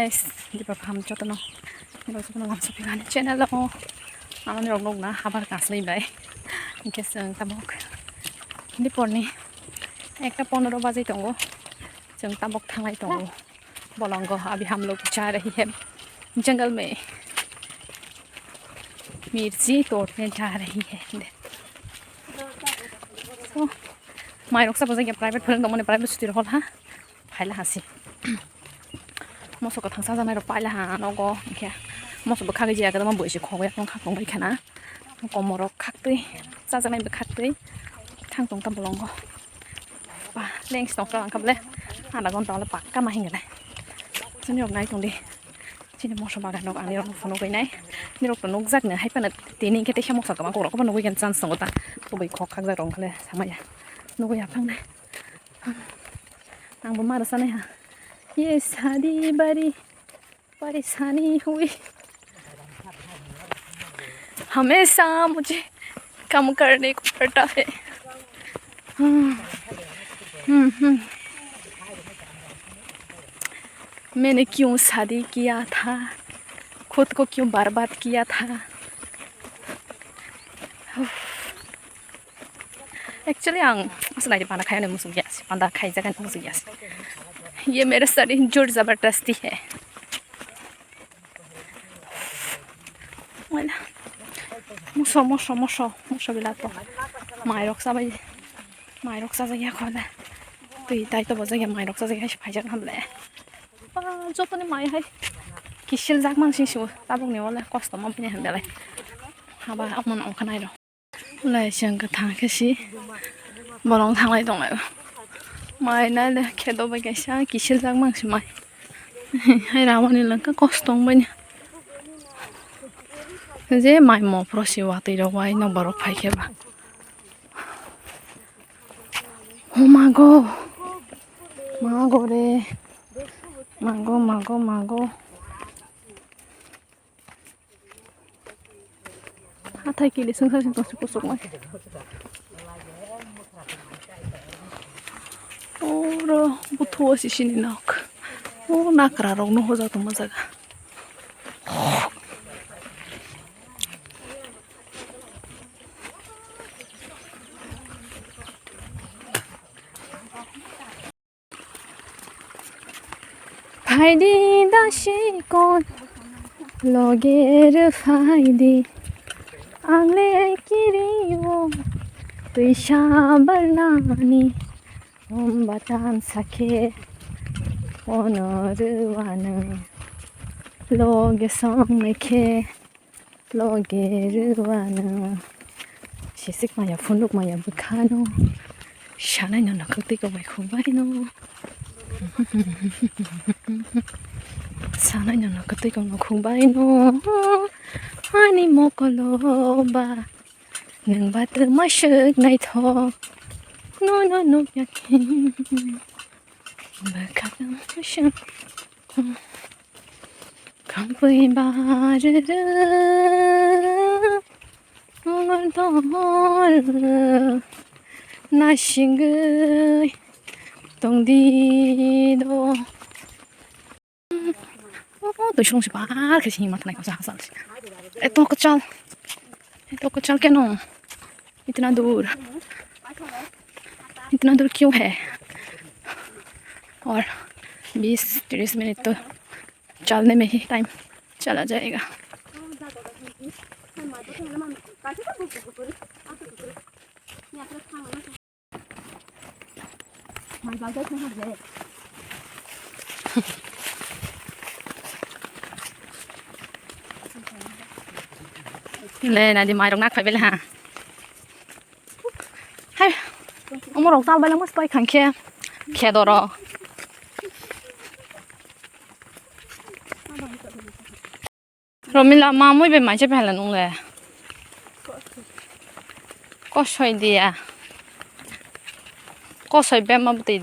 guys, di ba ham cho tano. Di ba tano ngam sabi kan channel ako. Ano ni rog na habar kasli bai. Kes tabok. Di porni. Ekta 15 बजे तंगो. जों tabok थांलाय तंगो. बोलंगो अभी हम लोग जा रही है जंगल में. मिर्ची तोड़ने जा रही है. So, माइरक सब जगह प्राइवेट फोरों दमने प्राइवेट स्टूडियो हल हा. फाइल हासी. मोसो को थांसा जामाय रो पाइला हा नगो ओके मोसो बो खागे जिया गदमा बोइसे खगया तं खाखं बाय खाना कमरो खाक्तै जाजानाय बो खाक्तै थांतं ता बलंगो बा लेंस तं फ्रा खाबले आधा घन्टा ले पाक्का माहिंगले जोंनि रग नाय तंदि जिनि मोसो बागान दं आंनि रग फनो गयनाय नि रग नग जागनो हायफानो तेनि केते सामोसा गमा गरक बो नगयगोन चान्स दं ता बबै खक खाग जा रंखले सामाया नगया फांने आंबो मारो सानाय हा ये शादी बड़ी परेशानी हुई हमेशा मुझे कम करने को पड़ता है मैंने क्यों शादी किया था खुद को क्यों बर्बाद किया था एक्चुअली आं सुनाई पाना खाया मुसु गया पांदा खाई जगह मुसु गया ये मेरे शरीर जोर जबरदस्ती है मोसो बिला तो माइरक सा जगह खोले तो इताई तो बजे माइरक सा जगह फाइजा हमले जो तो माइ है किसिल जाक मानसि सु ताबुंनि वाला कष्ट माफिने हनदालाय हाबा अमन अंखानाय र लाय जों थांखसि बलं थांलाय दंलाय माइ नाले खेदो बायगायसा किसिल जाक मानसि माइ हाय रावनि लंका कष्ट दंबाय जे माइ म प्रसि वातै र वाइ नम्बर फाइखेबा ओ मागो रे मागो हाथाय किलि संसारसिम तंसि कसक माइ और बुथुवसि सिनि नाक ओ नाकरा रग न होजा तो मजागा फाइदी दासि कोन लगेर फाइदी आंले किरियो पैसा बरनानी हम बातान सखे ओनरवान लोगे संमेखे लगेरवान सिसिक माया फुनुक माया बुखानो शानाय न नखतिको बायखुबायनो सानाय न नखतिको नखुबायनो आनि मकलबा नों बात mask नायथ no yakin bakalım şu kampı bağırır olur naşingı 동디도 tôi không biết bao cái gì mà này có sao sao eto kachal क्या नो इतना दूर क्यों है और 20-30 मिनट तो चलने में ही टाइम चला जाएगा lên là đi mai đồng nát phải về là hay ông một tao bây giờ mất bay khẳng khe đồ rồi rồi mình làm mà mới về máy chơi phải là nung này có xoay đi à có xoay bé mà bự đi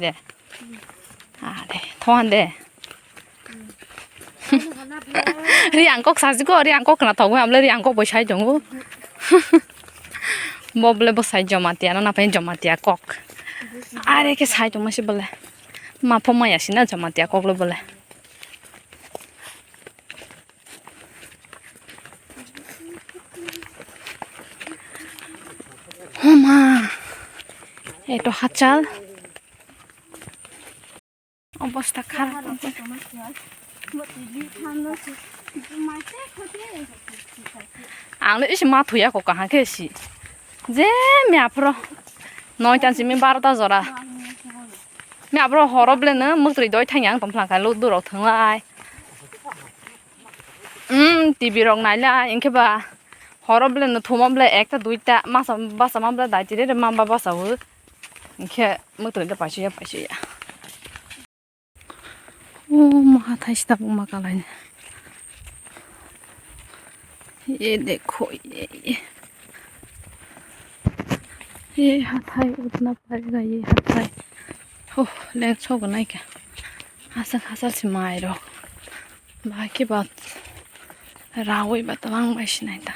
à đây thoan đây riang cốc sao chứ có riang cốc là thầu em lấy riang cốc bồi sai chúng bobble bosai jomatia no napai jomatia kok are ke sai to masi bole ma phomai asina jomatia kok lo bole মা এটো হাচাল অবস্থা খারাপ आंनो एसे माथ'याखौ काहाखे एसे जे म्याफ्रो 9टासिम 12टा जरा म्याफ्रो हरबलेनो मोग्रै दय थाङा आं दंफ्लांखाय लुदुराव थांलाय टिभि रं नायलाय इनखेबा हरबलेनो थमाबले 1टा 2टा मासा बासा माबला दाइतिरे माबा बासावो इनखे मोग्रै पाइसिया ओ मा थाइस्ता बुमा कालायनो ये देखो ये हाथाय उठना पड़ेगा ये हाथाय हो लेंस होगा नहीं क्या हासल से मायरो बाकी बात रावई बात वांग बैशी नहीं था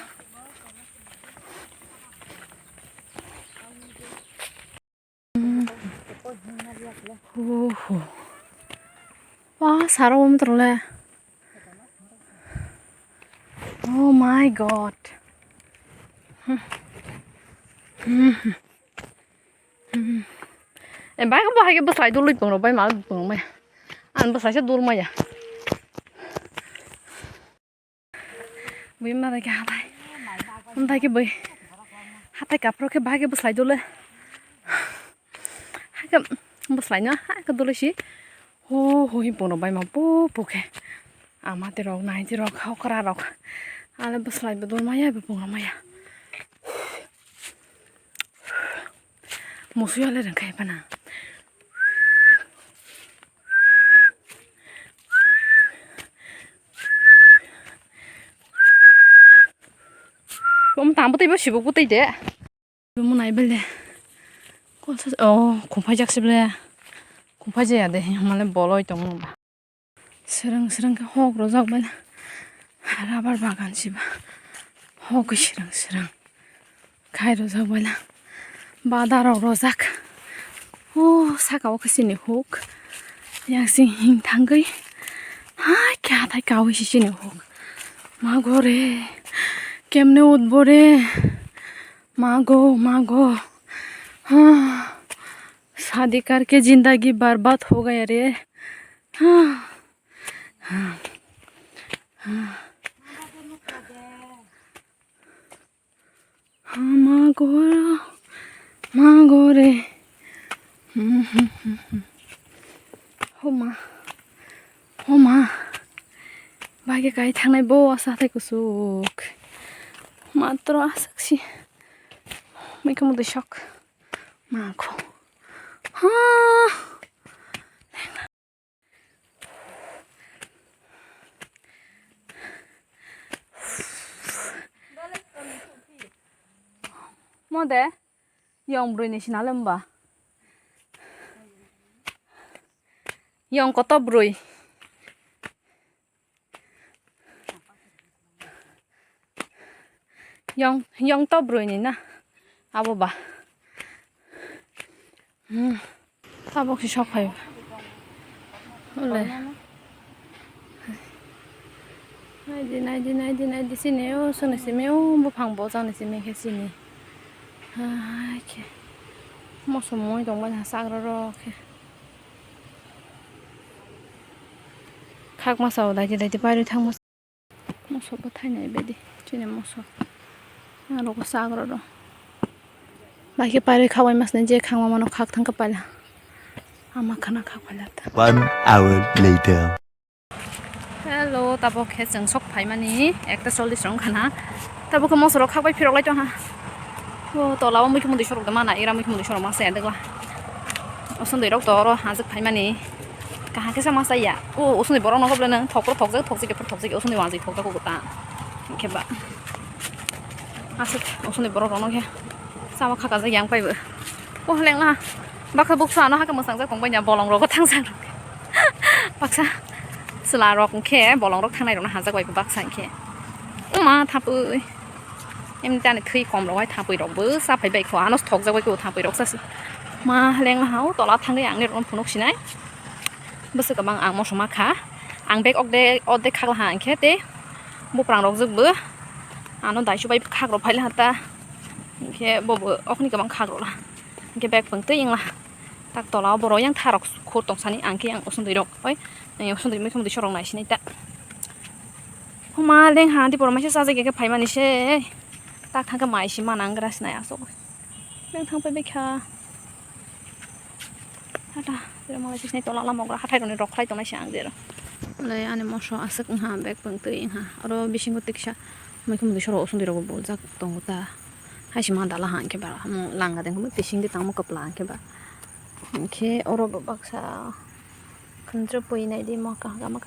हो वाह सारा वो मतलब ले Oh my god. Em bác có hai cái bớt lại tôi lụi rồi bay mà bừng mày ăn bớt lại sẽ đuổi mày à vì mà đây cả đây hôm nay cái bơi hát tay cặp rồi cái bác cái bớt lại tôi lên hai cái bớt lại nữa hai cái tôi lên xí ô hồi bừng rồi bay mà bố bố cái à mà thì rồi này thì rồi khâu ra rồi ale bớt lại bớt mày bừng rồi mày à một số lên đằng kia bạn à ông tạm bớt đi bớt xíu bớt đi đấy tôi muốn này bên này con sao không phải chắc xíu đây không phải gì à đây mà lên bỏ lôi trong mà sering cái hộp rồi dọc bên harabar bagan sih hộp cái sering khai rồi dọc bên Badar rozak. Oh, sakau ke sini hook. Yang sing hing tanggai. Hai, kya thai kau hi sini hook. Magore. Kemne udbore. Mago. हाँ शादी करके जिंदगी बर्बाद हो गया रे हाँ हाँ हाँ हाँ Magore. Homa. Bagi kai thangnai bo asa thai kusuk. Matro asaksi. Mai kamu de shock. Mako. Ha. Mode Yang brui ni sinalam ba Yang koto brui Yang to brui ni na abo ba tabok si shop hai ole Nai di sini oh sone sini oh bu phang bo jang ni sini ke sini okay một số mối đồng bên sang rồi khác mà sau đây thì bay đi thang một số bất thay này bây đi chỉ là một số nó có sang rồi bài cái bay đi khao em mà nên chỉ khang mà nó khác thằng cái bay là ama khana khác bay là 1 hour later. Hello tabo ke jeng sok phai mani ekta 40 rong khana tabo ko mosoro khak bai phirok lai to ha 오, 또 라와 무기 문제 쇼로 많아. 이라 무기 문제 쇼로 마세야 되고. 우선도 이렇게 더러 한적 팔만이. 가하게 사마사야. 오, 우선이 뭐라고 나거블는 톡지게 우선이 완전 톡다고 그다. 이렇게 봐. 아스 우선이 뭐라고 나게. 사와 카가자 양파이브. 오, 랭라. 바카 복사나 하가 뭐 상자 공부냐 볼롱로고 탕상. 박사. 슬라로 공케 볼롱로 탕나이로 한자 거이브 박사 이렇게. 엄마 타부. Em ta này khi còn rồi thả bụi rộng bữa sao phải bày khóa nó thọc ra quay cổ thả bụi rộng sao mà lên là háo tỏ là thằng cái ăn này nó phun nước xí này bữa sau các bạn ăn một số má khá ăn bếp ở đây khác là hàng khác đấy bố prang rộng rực bữa ano dai chubai khagro phaila hata ke bobo okni kabang khagro la ke bag pangte ingla tak tola boro yang tharok khur tong sani angke ang osundoi rok oi ang osundoi mai khomdi sorong nai sinai ta homa leng ha di boro mai sa ke phaimani se tak thang ka mai si manang gras nai aso leng thang pe bekha hata dero mala sinai tola la mogra hathai roni rok khlai tonai sang dero lai ane moso asak ha bag pangte ha aro bisingo tiksha mai khomdi soro osundoi rok bol jak tongta hai si manda la han ke ba mo langa deng mo tising de tang mo kapla ke ba ke oro baksa khundro poi nai di mo ka ma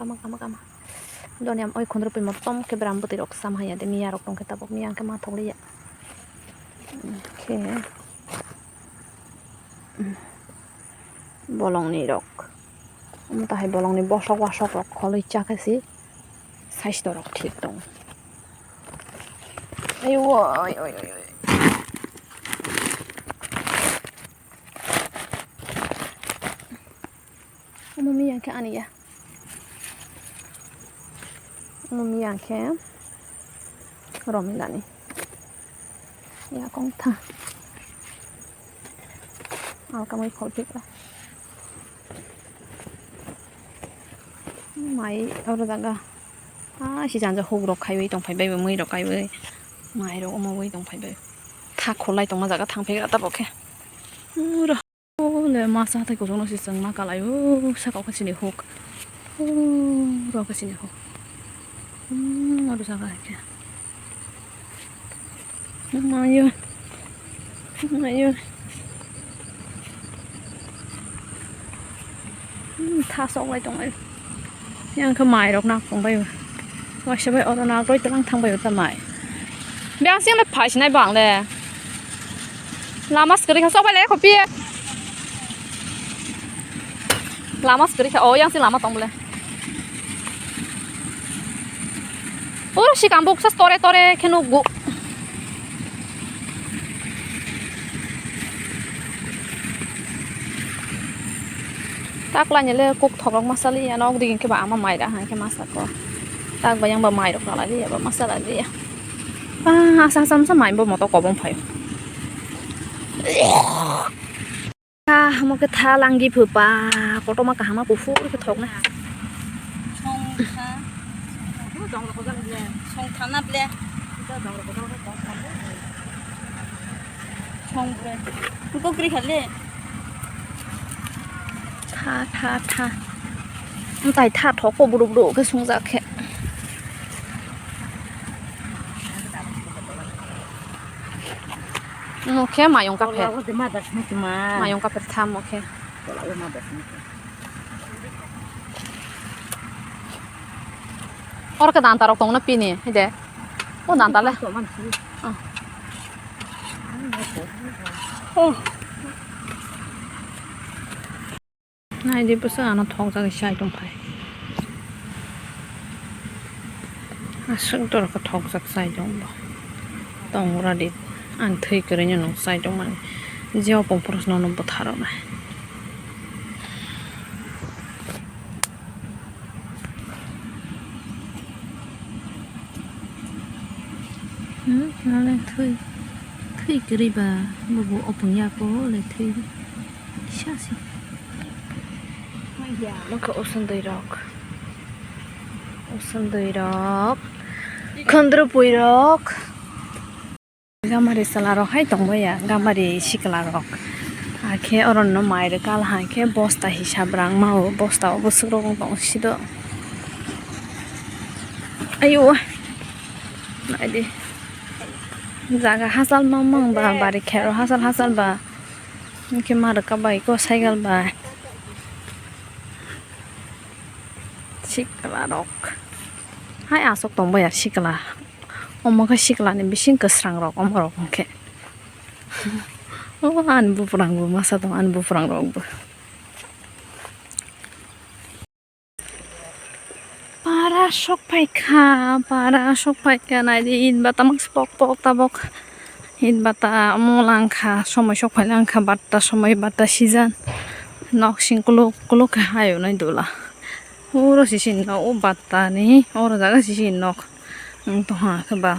doniam oi khundro poi mo tom ke bram buti rok sam haya de miya rok tong ke tabok miya ke ma tholi ya ke bolong ni rok ta hai bolong ni bosok wasok rok kholoi chakasi size to rok thik tong ayo oi mami yang ke ani ya mami yang ke romilani ya kong tha al kamai khol pik la mai oro daga si jan ja hog rok khai wi tong phai bai moi rok kai wi mai rok mo wi tong phai bai tha kholai tong ma jaga thang phai ta bokhe ura le ma sa thai ko jong no si sang ma ka lai o sa ka khasi ni hok ro khasi ni hok aro jaga ke mayo tha sok lai tong ai yang ka mai rok nak pong bai wa se bai oro na roi tang thang bai ta mai biang sing le phai sinai bang le lama skri ka sok bai le khopi lama skri ka oh yang si lama tong le oh si kambuk sa tore khenu gu tak la nyele kuk thok rok masali ya nok digin ke ba ama mai da han ke masak ko tak ba yang ba mai rok la li ya ba masala li ya asa sam sa mai bo mo to ko bong phai mo ke tha langi phu pa ko to ma ka ma pu fu ke thok na Song thana ble song ble ko kri khale tha tai tha thok ko bu du ke sung ja khe oke mayong ka phe mayong ka phe tham oke or ka dan tarok tong na pi ni de o dan ta le nai di pusa ana thong ja sai tong phai asung tor ka thok sak sai jong ba tong ra di an thei kare nyo nong sai jong man jeo pong prasno no botharo na nó lên thui cái đi bà một bộ open ya có lại thui sao xí nó có ocean đầy rock khondro pui rock gamari sala rock hai tong baya gamari sikala rock akhe oron no mai re kal ha ke bosta hisab rang ma bosta obusro tong sido ayo nai di jaga hasal mamang ba bari khero hasal ba ke mar ka bai ko cycle ba sikala rok hai asok tong ba ya sikala omo ka sikala ni bising ka srang rok omo rok ke o an bu purang bu masa tong an bu purang rok bu para sok pai ka nai di in ba tamak pok tabok in bata molang kha somoi sok pai lang kha batta somoi batta sijan nok sing kulo ka hayo nai dola oro sisin no o batta ni oro jaga sisin nok to ha ka ba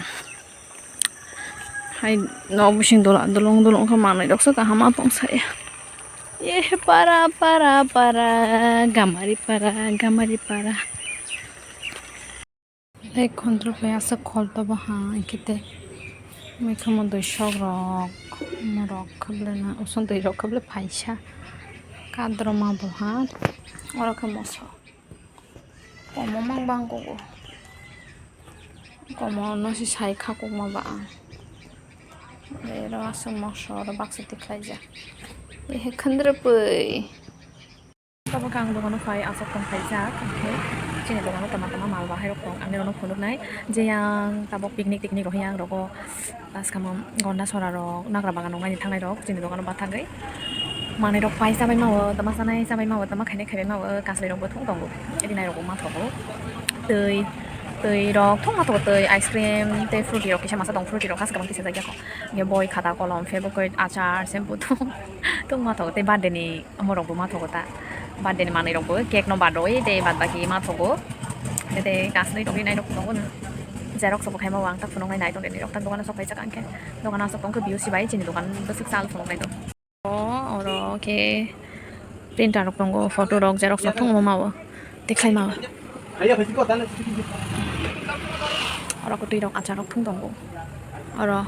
hai no busing dolong ka manai rok sa ka hama tong sai ye para gamari para এই খন্দ্র হয়ে আছে খলতো বাহা একেতে মেখমো দই শক rock খাবলে না ওসন দই rock খাবলে ফাইসা কাদ্র মা বহা ওরকম মশ কমমাং বাংকো কম নসি সাই খাকো মাবা এর আছে মশ আর বাক্স তিখাই যা এই খন্দ্র পই তবে কাং দোকানো ফাই আসক কম ফাইসা কাকে Sini doang teman-teman mal bahaya rokok, angin orang pondok naik, yang tabok piknik rok yang rokok, pas kamu gonda suara rok, nak rabangan orang ini tangai rok, sini doang batang gay, mana rok pai sampai mau, teman sana sampai mau, teman kene mau, kasih rok betung tunggu, jadi naik rok mah tunggu, tei rok tung mah tunggu tei ice cream, tei fruity rok, kisah masa tunggu fruity rok, kas kamu kisah saja kok, ya boy kata kolom, favorite acar, sempu tung mah tunggu, tei bade nih, amor rok mah tunggu ta. Bad din manai rok cake no badoi de bad baki ma thogo de kasni rok nai rok tong Xerox sok khai ma wang tak phunong nai tong de rok tak dokan sok khai chak anke dokan sok tong ke biu si bai chini dokan besik sal phunong nai to oro ke printer rok tong photo rok Xerox rok thong ma wa dekhai ma oro ko tui rok achar rok thong tong oro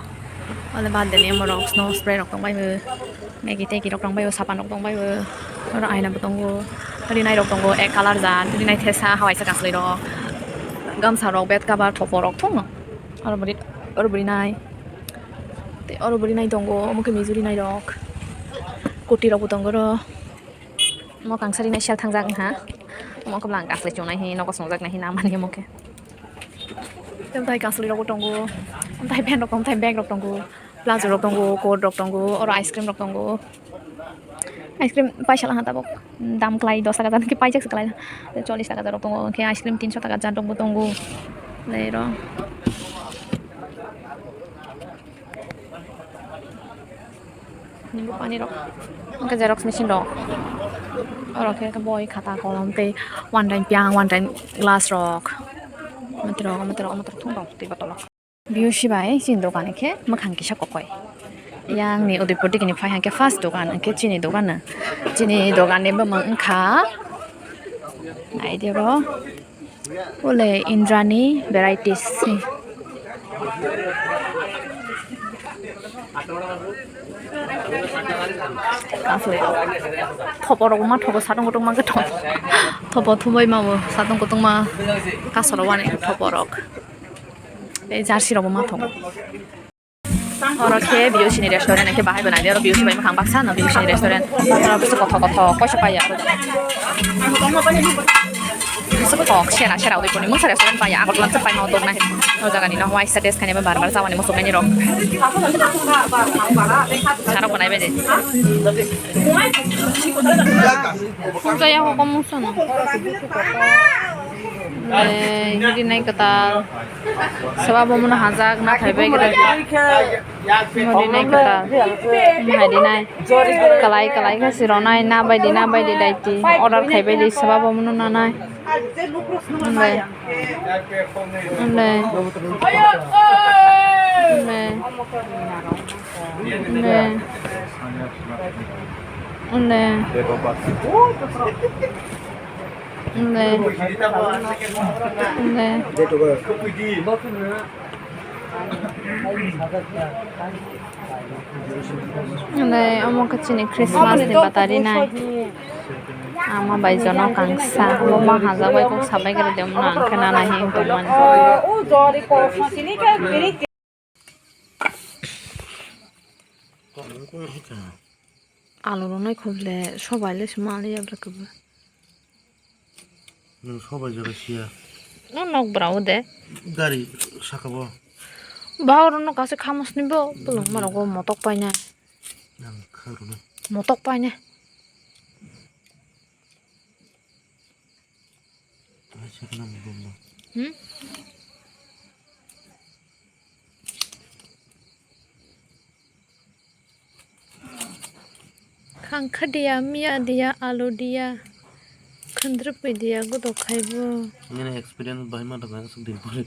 ole bad de ni rok snow spray rok tong bai mu Maggi teki rok tong bai sapan rok tong bai oro aina botonggo tadi nai rok tonggo ek color jan tadi nai thesa hawai sa kasli rok gamsa rok bed cover thopo rok thong oro buri nai te oro buri nai tonggo muke mizuri nai rok koti rok tonggo ro mo kangsari nai shel thangjak ha mo kablang kasli chonai hi noko songjak nai hi naman ge moke tai kasli rok tonggo tai pen rok tai bag rok tonggo plazo rok tonggo coat rok tonggo oro ice cream rok tonggo ice cream paisa lah tabok dam klai 10 টাকা জান কি পাইছে klai 40 টাকা জারক তঙ্গো কে ice cream 300 টাকা জান তঙ্গো তঙ্গো লেরো নিম্বু পানি রক ওকে জেরক্স মেশিন রক আর ওকে বই খাতা কলম তে ওয়ান টাইম পিয়াং ওয়ান টাইম গ্লাস রক মাত্র থুং রক তে বটল বিউ সিবাই সিন দোকানে কে মখাং কিসা ককয় yang ni Udaipur di kini fai hangke fast dokan angke chini dokan ni bemang engka nah ini ro oleh Indrani varieties ni asli thopor ma thobo sadong gotong ma getom thobo thumbai ma sadong gotong ma kasoro wane thoporok ei jarsi ro ma thobo Orang ke biu sini restoran ke bahaya benar dia biu sini makan baksa na biu sini restoran orang bisa kotor kau siapa ya bisa kotor share udah punya musa restoran payah aku langsung payah mau turun nah jangan ini nah wise sedes kan ya barbar sama nih musuh ini rok cara pun aja deh saya aku kamu sana hindi naik ketal sebab mau hajak na thaibai kita hindi naik ketal hindi naik kalai ka sironai na bai di daiti order thaibai di sebab mau na nai Amo kecini Christmas ni batari nai. Ama baijono kangsa, mama haza bai kok sabai kare dem na angkana nahi teman. Aloro noi khoble sobai le smali yabla kebe. সবাই যারা শিয়া nok brau de গাড়ি শাখাবো bahor no kase khamos nibo tulung marago motok pai na নাম খারু না motok pai na আচ্ছা নাম বলবো khangkha dia mia dia alu dia khandra pe dia go to khaibo এখানে experience ভাই মাটা ভাই সব দিন পরে